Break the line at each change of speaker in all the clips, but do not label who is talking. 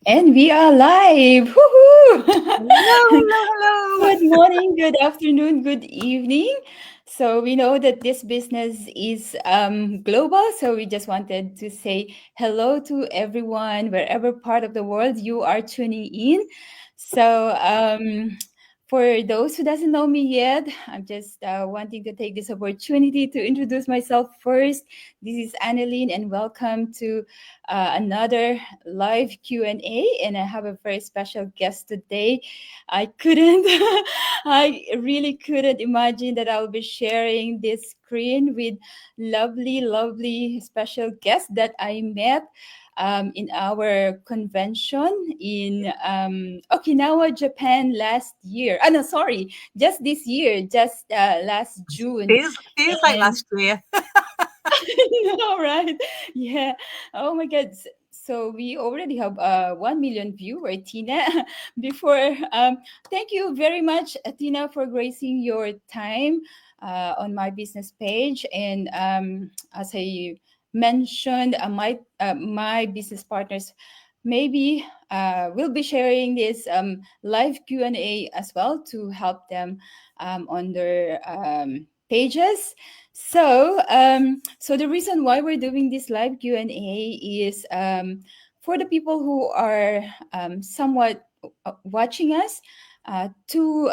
And we are live. Woohoo!
Hello, hello, hello.
Good morning, good afternoon, good evening. So we know that this business is global. So we just wanted to say hello to everyone, wherever part of the world you are tuning in. So for those who doesn't know me yet, I'm just wanting to take this opportunity to introduce myself first. This is Annalene, and welcome to another live Q&A. And I have a very special guest today. I couldn't, I really couldn't imagine that I'll be sharing this screen with lovely, lovely special guest that I met in our convention in Okinawa, Japan last year. No, sorry, just this year, just last June.
Feels like
And
last year.
no, right? Yeah. Oh my God. So we already have 1 million viewer, Tina. Before, thank you very much, Tina, for gracing your time on my business page. And as I mentioned, my business partners maybe will be sharing this live Q&A as well to help them on their pages. So the reason why we're doing this live Q&A is for the people who are somewhat watching us, to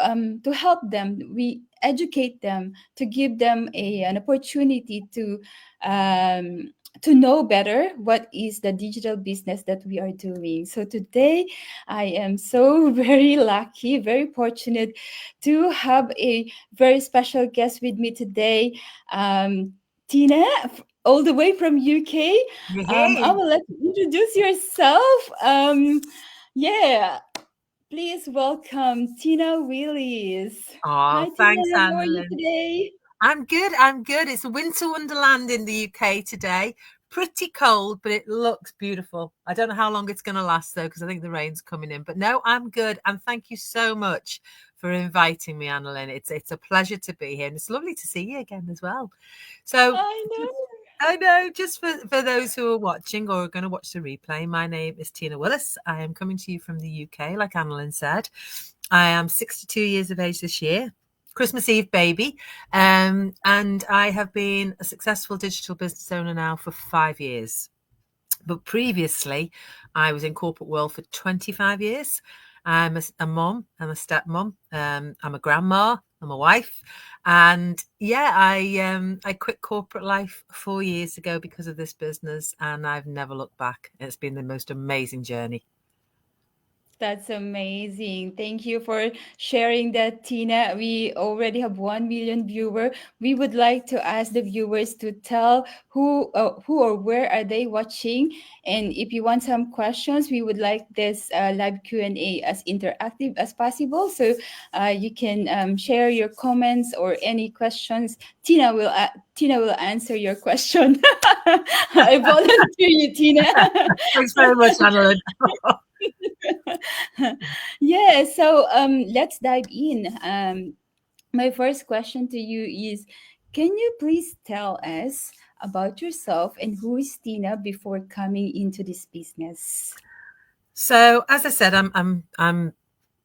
help them, we educate them, to give them an opportunity to know better what is the digital business that we are doing. So today, I am so very lucky, very fortunate to have a very special guest with me today, Tina, all the way from UK. I
Hey.
will let you introduce yourself. Yeah, please welcome Tina Willis.
Oh,
Hi,
thanks,
Tina. How are you
Annalyn.
today?
I'm good. I'm good. It's a winter wonderland in the UK today. Pretty cold, but it looks beautiful. I don't know how long it's going to last though, because I think the rain's coming in. But no, I'm good. And thank you so much for inviting me, Annalyn. It's a pleasure to be here, and it's lovely to see you again as well. So
I know.
I know, just for those who are watching or are going to watch the replay, my name is Tina Willis. I am coming to you from the UK, like Annalyn said. I am 62 years of age this year, Christmas Eve baby. And I have been a successful digital business owner now for 5 years. But previously, I was in corporate world for 25 years. I'm a mom, I'm a stepmom, I'm a grandma, I'm a wife. And yeah, I quit corporate life 4 years ago because of this business, and I've never looked back. It's been the most amazing journey.
That's amazing. Thank you for sharing that, Tina. We already have 1 million viewer. We would like to ask the viewers to tell who or where are they watching. And if you want some questions, we would like this live Q&A as interactive as possible. So you can share your comments or any questions. Tina will answer your question. I volunteer you, Tina.
Thanks very much, Annalyn.
Yeah, so let's dive in. My first question to you is, can you please tell us about yourself and who is Tina before coming into this business?
So, as I said, I'm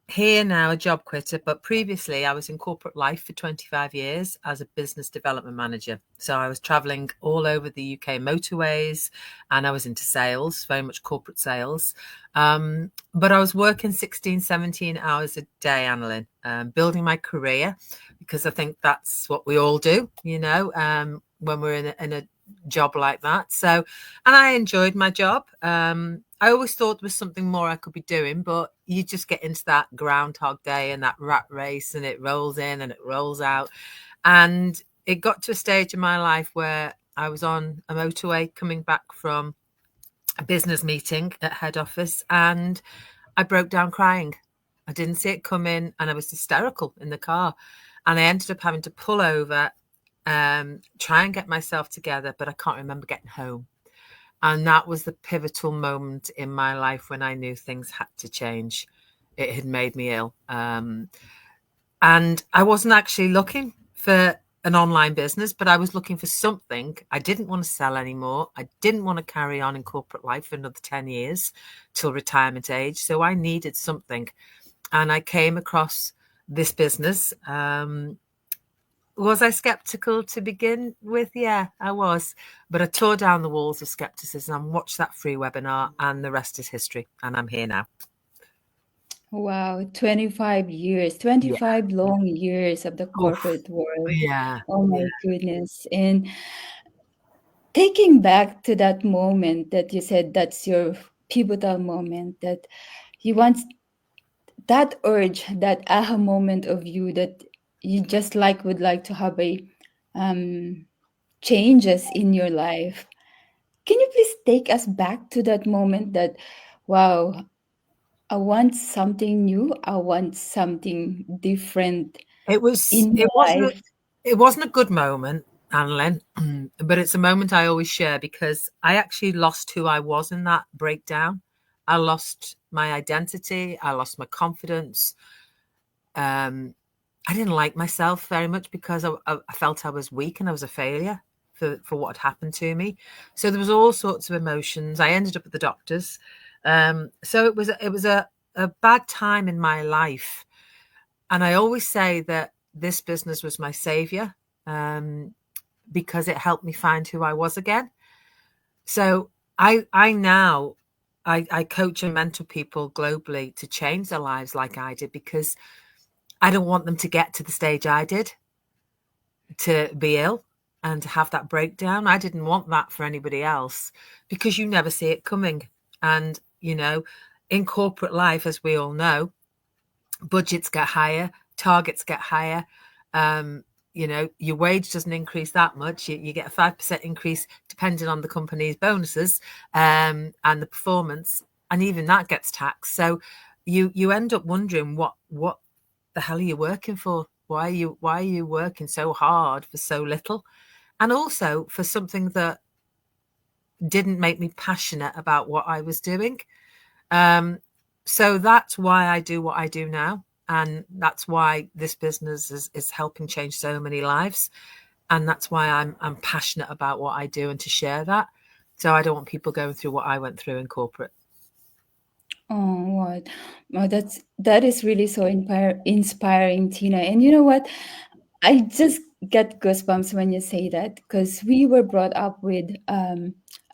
here now, a job quitter, but previously I was in corporate life for 25 years as a business development manager. So I was traveling all over the UK motorways, and I was into sales, very much corporate sales. But I was working 16, 17 hours a day, Annalyn, building my career, because I think that's what we all do, when we're in a job like that. So, and I enjoyed my job. I always thought there was something more I could be doing, but you just get into that groundhog day and that rat race, and it rolls in and it rolls out. And it got to a stage in my life where I was on a motorway coming back from a business meeting at head office, and I broke down crying. I didn't see it coming, and I was hysterical in the car. And I ended up having to pull over, try and get myself together, but I can't remember getting home. And that was the pivotal moment in my life when I knew things had to change. It had made me ill. And I wasn't actually looking for an online business, but I was looking for something. I didn't want to sell anymore. I didn't want to carry on in corporate life for another 10 years till retirement age. So I needed something. And I came across this business. Was I skeptical to begin with? Yeah, I was. But I tore down the walls of skepticism and watched that free webinar, and the rest is history. And I'm here now.
Wow, 25 years,
Yeah.
25 long years of the
Oof.
corporate world.
Yeah.
Oh my
Yeah.
goodness. And taking back to that moment that you said that's your pivotal moment, that you want that urge, that aha moment of you that you just like would like to have a um changes in your life. Can you please take us back to that moment that, wow, I want something new, I want something different
It was.
in my life?
It wasn't a good moment, Annalyn, but it's a moment I always share because I actually lost who I was in that breakdown. I lost my identity. I lost my confidence. I didn't like myself very much because I felt I was weak and I was a failure for what had happened to me. So there was all sorts of emotions. I ended up at the doctors. So it was a bad time in my life. And I always say that this business was my savior, because it helped me find who I was again. So I now I coach and mentor people globally to change their lives like I did, because I don't want them to get to the stage I did, to be ill and to have that breakdown. I didn't want that for anybody else, because you never see it coming. And, in corporate life, as we all know, budgets get higher, targets get higher. Your wage doesn't increase that much. You get a 5% increase depending on the company's bonuses, and the performance, and even that gets taxed. So you end up wondering what the hell are you working for? Why are you working so hard for so little? And also for something that didn't make me passionate about what I was doing. So that's why I do what I do now. And that's why this business is helping change so many lives. And that's why I'm passionate about what I do and to share that. So I don't want people going through what I went through in corporate.
Oh, what? Oh, that is really so inspiring, Tina. And you know what? I just get goosebumps when you say that, because we were brought up with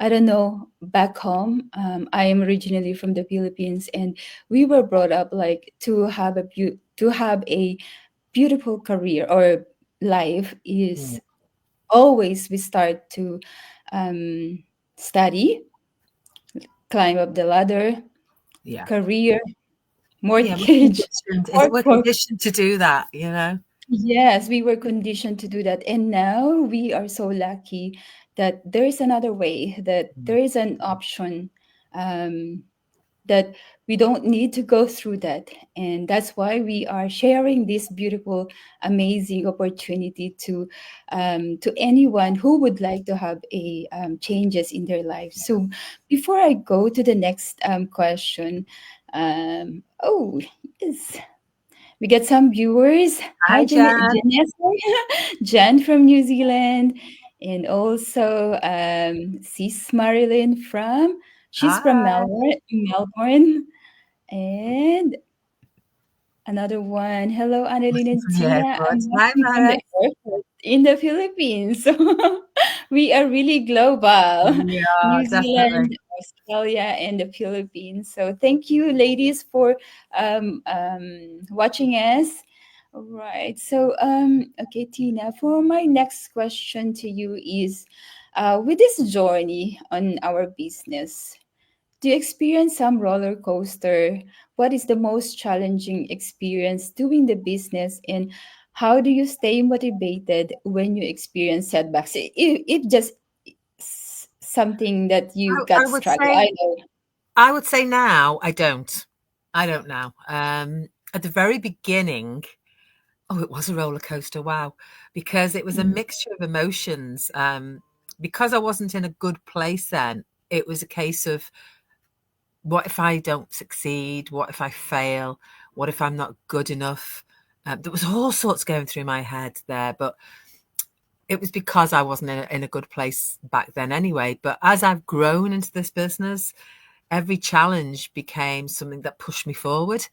I don't know, back home. I am originally from the Philippines, and we were brought up like to have a beautiful career or life is always we start to um, study, climb up the ladder,
Yeah.
career,
Yeah,
mortgage,
we're
work.
conditioned to do that,
Yes, we were conditioned to do that. And now we are so lucky that there is another way, that there is an option, um, that we don't need to go through that. And that's why we are sharing this beautiful, amazing opportunity to anyone who would like to have a changes in their life. So before I go to the next question, oh, yes. We get some viewers. Hi,
Hi, Jan.
Jen from New Zealand, and also Sis Marilyn she's from
Hi.
Melbourne, and another one. Hello, Annalyn
Watching
and
from the
Tina.
airport.
I'm
Hi,
watching from
Mara.
the airport in the Philippines. So we are really global.
We are
New
definitely.
Zealand, Australia, and the Philippines. So thank you, ladies, for watching us. All right. So, okay, Tina, for my next question to you is, with this journey on our business, do you experience some roller coaster? What is the most challenging experience doing the business, and how do you stay motivated when you experience setbacks? If just something that you
I
got
would
struggle,
say
I know.
I would say now I don't. I don't now. At the very beginning, oh, it was a roller coaster. Wow, because it was a
Mm.
mixture of emotions. Because I wasn't in a good place then, it was a case of, what if I don't succeed? What if I fail? What if I'm not good enough? There was all sorts going through my head there, but it was because I wasn't in a good place back then anyway. But as I've grown into this business, every challenge became something that pushed me forward.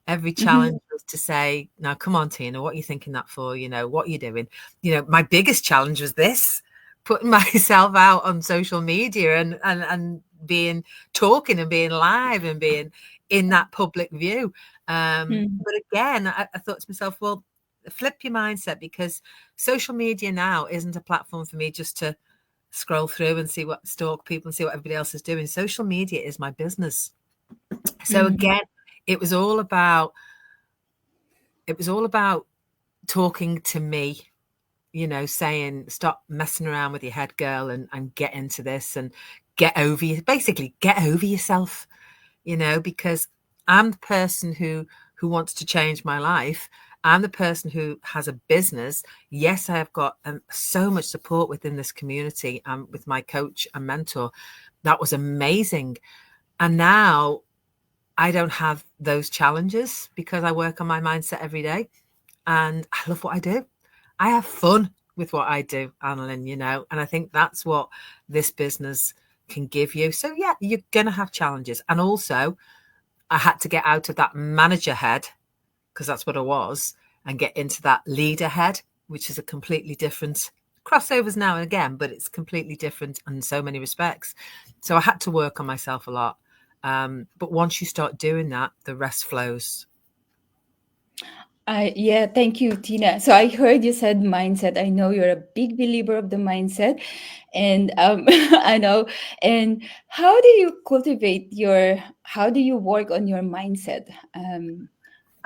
Every
Mhm.
challenge was to say, now, come on, Tina, what are you thinking that for? What are you doing? My biggest challenge was this, putting myself out on social media and talking and being live and being in that public view.
Mm.
But again, I thought to myself, well, flip your mindset, because social media now isn't a platform for me just to scroll through and stalk people and see what everybody else is doing. Social media is my business. So
Mm.
again, it was all about talking to me, saying, stop messing around with your head, girl, and get into this and get over yourself, because I'm the person who wants to change my life. I'm the person who has a business. Yes, I have got so much support within this community, with my coach and mentor. That was amazing. And now I don't have those challenges because I work on my mindset every day, and I love what I do. I have fun with what I do, Annalyn, and I think that's what this business can give you. So yeah, you're going to have challenges. And also, I had to get out of that manager head, because that's what I was, and get into that leader head, which is a completely different crossovers now and again, but it's completely different in so many respects. So I had to work on myself a lot. But once you start doing that, the rest flows.
Yeah, thank you, Tina. So I heard you said mindset. I know you're a big believer of the mindset, and I know. And how do you cultivate your? How do you work on your mindset?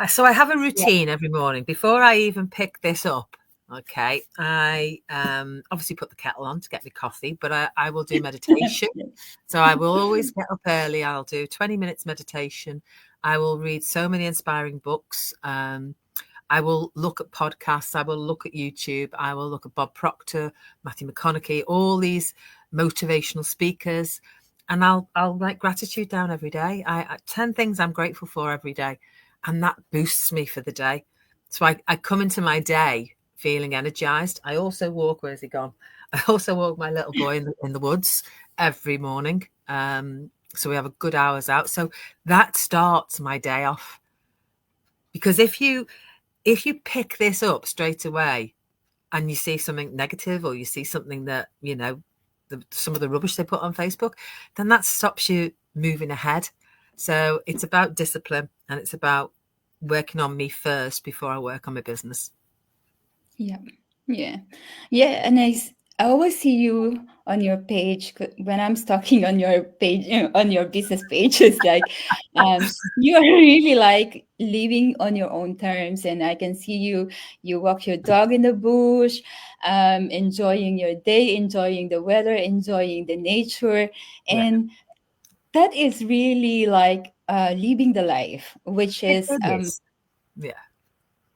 So I have a
Yeah.
routine every morning before I even pick this up. Okay, I obviously put the kettle on to get me coffee, but I will do meditation. So I will always get up early. I'll do 20 minutes meditation. I will read so many inspiring books. I will look at podcasts. I will look at YouTube. I will look at Bob Proctor, Matthew McConaughey, all these motivational speakers, and I'll write gratitude down every day. 10 things I'm grateful for every day, and that boosts me for the day. So I come into my day feeling energized. I also walk. Where's he gone? I also walk my little boy in the woods every morning. So we have a good hours out. So that starts my day off. Because if you pick this up straight away and you see something negative, or you see something that, some of the rubbish they put on Facebook, then that stops you moving ahead. So it's about discipline, and it's about working on me first before I work on my business.
Yeah, yeah, yeah. And I always see you on your page when I'm stalking on your page, on your business page. It's like you are really like living on your own terms, and I can see you. You walk your dog in the bush, enjoying your day, enjoying the weather, enjoying the nature,
Yeah,
and that is really like living the life, which is
it is. Yeah.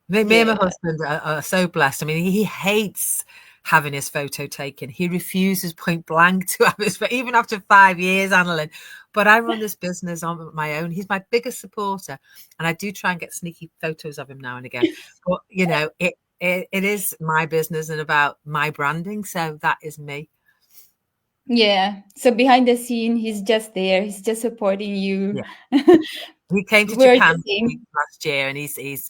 Me and my
yeah.
husband are so blessed. I mean, he hates having his photo taken. He refuses point blank to have his, even after 5 years, Annalyn. But I run this business on my own. He's my biggest supporter, and I do try and get sneaky photos of him now and again. But it is my business and about my branding, so that is me.
Yeah. So behind the scene, he's just there. He's just supporting you.
Yeah, he came to
We're the
Japan
same.
last year, and he's.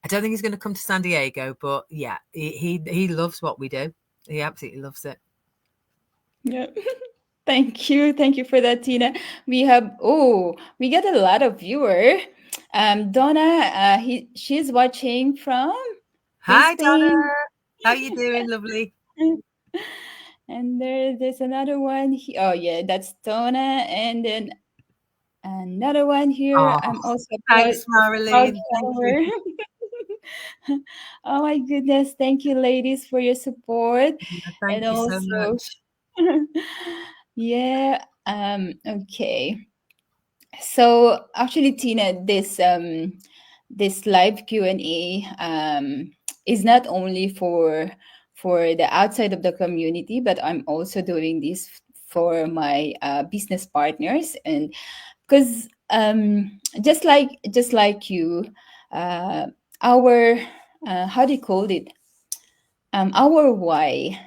I don't think he's going to come to San Diego, but yeah, he loves what we do. He absolutely loves it.
Yeah. Thank you. Thank you for that, Tina. We got a lot of viewer. Donna, she's watching from
Hi, Donna.
Spain.
How you doing, lovely?
And there's another one. Oh yeah, that's Donna. And then another one here.
Oh,
I'm also
thanks,
a proud
Marilyn. Thank you.
follower. Oh my goodness. Thank you, ladies, for your support.
Yeah,
And
thank you so
also,
much.
yeah, okay. So actually, Tina, this live Q&A is not only for the outside of the community, but I'm also doing this for my business partners, and because just like you, our how do you call it? our why.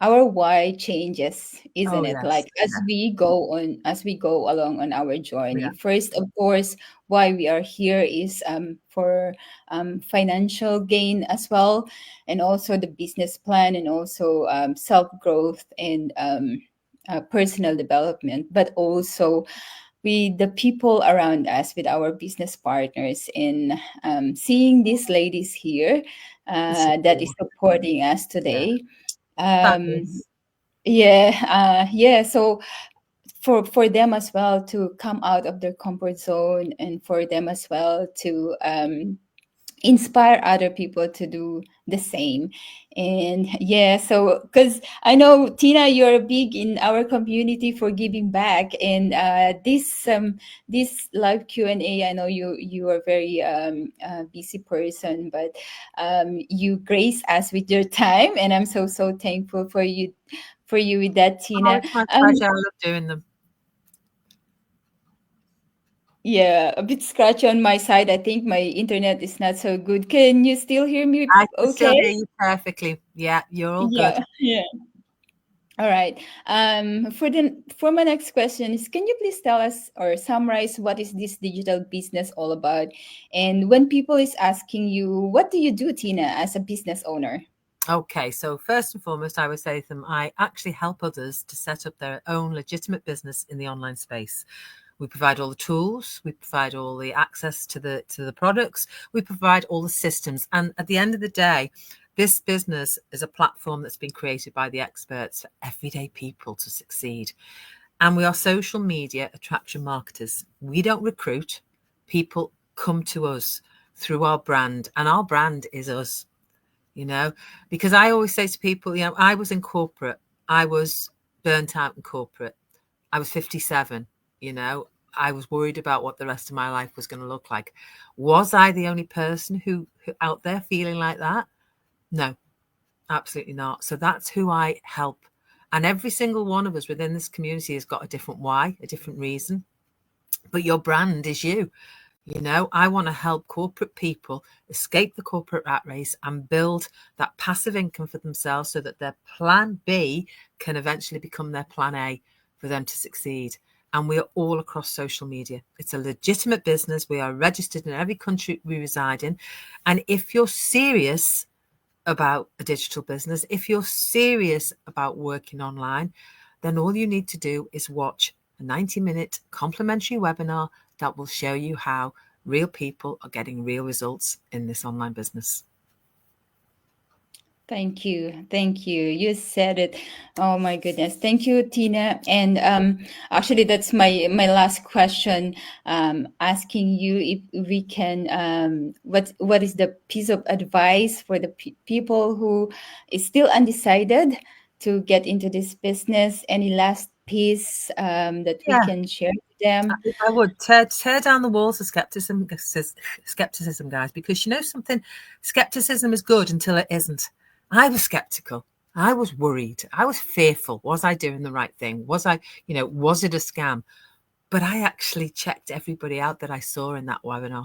Our why changes, isn't
Oh,
it?
yes.
Like as we go along on our journey.
Yeah.
First, of course, why we are here is for financial gain as well, and also the business plan, and also self growth and personal development, but also with the people around us, with our business partners, in seeing these ladies here
The
that is
support.
supporting us
Yeah.
today. Um,
Fabulous.
yeah, yeah. So for them as well to come out of their comfort zone, and for them as well to inspire other people to do the same. And yeah, so because I know, Tina, you're big in our community for giving back, and this live Q&A, I know you are very busy person, but you grace us with your time, and I'm so thankful for you with that,
Oh,
Tina.
it's my
um
pleasure. I love doing them.
yeah, a bit scratchy on my side. I think my internet is not so good. Can you still hear me
I can still hear
okay?
you perfectly. Yeah, you're all good.
Yeah, yeah. All right. For my next question is, can you please tell us or summarize what is this digital business all about? And when people is asking you, what do you do, Tina, as a business owner?
Okay, so first and foremost, I would say to them, I actually help others to set up their own legitimate business in the online space. We provide all the tools, we provide all the access to the products, we provide all the systems, and at the end of the day, this business is a platform that's been created by the experts for everyday people to succeed. And we are social media attraction marketers. We don't recruit, people come to us through our brand, and our brand is us. You know, because I always say to people, you know, I was in corporate, I was burnt out in corporate, I was 57, you know, I was worried about what the rest of my life was going to look like. Was I the only person who out there feeling like that? No, absolutely not. So that's who I help. And every single one of us within this community has got a different why, a different reason. But your brand is you. You know, I want to help corporate people escape the corporate rat race and build that passive income for themselves so that their plan B can eventually become their plan A for them to succeed. And we are all across social media. It's a legitimate business. We are registered in every country we reside in. And if you're serious about a digital business, if you're serious about working online, then all you need to do is watch a 90-minute complimentary webinar that will show you how real people are getting real results in this online business.
Thank you. Thank you. You said it. Oh my goodness. Thank you, Tina. And actually that's my last question, asking you if we can what is the piece of advice for the people who is still undecided to get into this business? Any last piece that we
Yeah,
can share to them?
I would tear down the walls of skepticism, guys, because you know something, skepticism is good until it isn't. I was skeptical. I was worried. I was fearful. Was I doing the right thing? Was I, you know, was it a scam? But I actually checked everybody out that I saw in that webinar.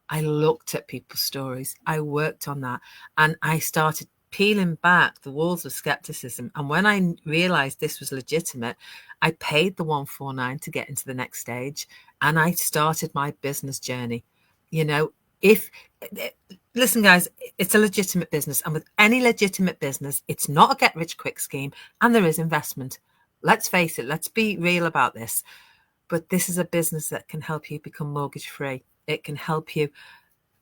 I looked at people's stories. I worked on that, and I started peeling back the walls of skepticism. And when I realized this was legitimate, I paid the 149 to get into the next stage, and I started my business journey. You know, if listen, guys, it's a legitimate business, and with any legitimate business, it's not a get rich quick scheme, and there is investment. Let's face it, let's be real about this. But this is a business that can help you become mortgage free. It can help you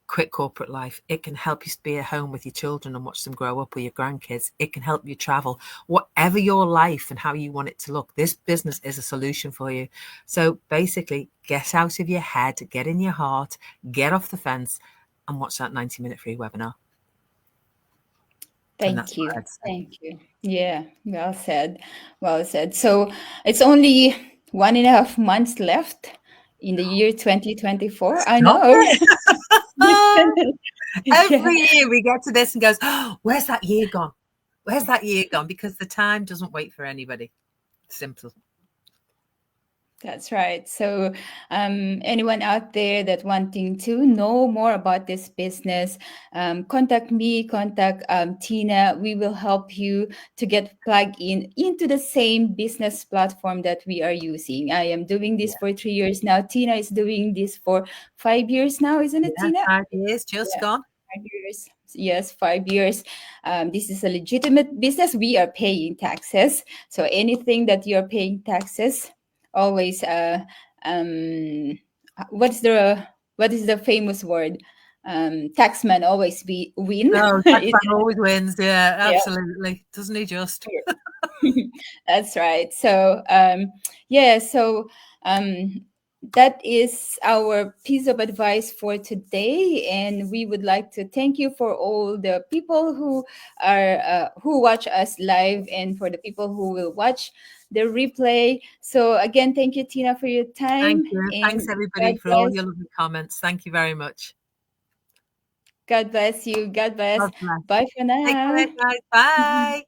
quit corporate life. It can help you be at home with your children and watch them grow up, or your grandkids. It can help you travel. Whatever your life and how you want it to look, this business is a solution for you. So basically, get out of your head, get in your heart, get off the fence, and watch that 90-minute free webinar. And that's
Thank
what
you.
I'd say.
Thank you. Yeah, well said. Well said. So it's only 1.5 months left in the year 2024. I
Stop
know.
it.
Yeah.
Every year we get to this and goes, oh, where's that year gone? Where's that year gone? Because the time doesn't wait for anybody. Simple.
That's right. So, anyone out there that wanting to know more about this business, contact me, contact Tina. We will help you to get plugged in into the same business platform that we are using. I am doing this
Yeah,
for 3 years now. Tina is doing this for 5 years now, isn't it,
yeah,
Tina?
5 years just
Yeah.
gone.
5 years. Yes, 5 years. This is a legitimate business. We are paying taxes. So anything that you're paying taxes, always um what's the what is the famous word? Taxman always be win.
Oh,
It's,
taxman always wins. Yeah,
yeah.
absolutely. Doesn't he just?
That's right. So, yeah, so um, that is our piece of advice for today, and we would like to thank you for all the people who watch us live, and for the people who will watch the replay. So again, thank you, Tina, for your
Thank
time,
you. Thanks,
and God
everybody, for all
bless.
your lovely comments. Thank you very much.
God bless you. God bless.
God bless.
Bye for
Take
now.
care, guys. Bye.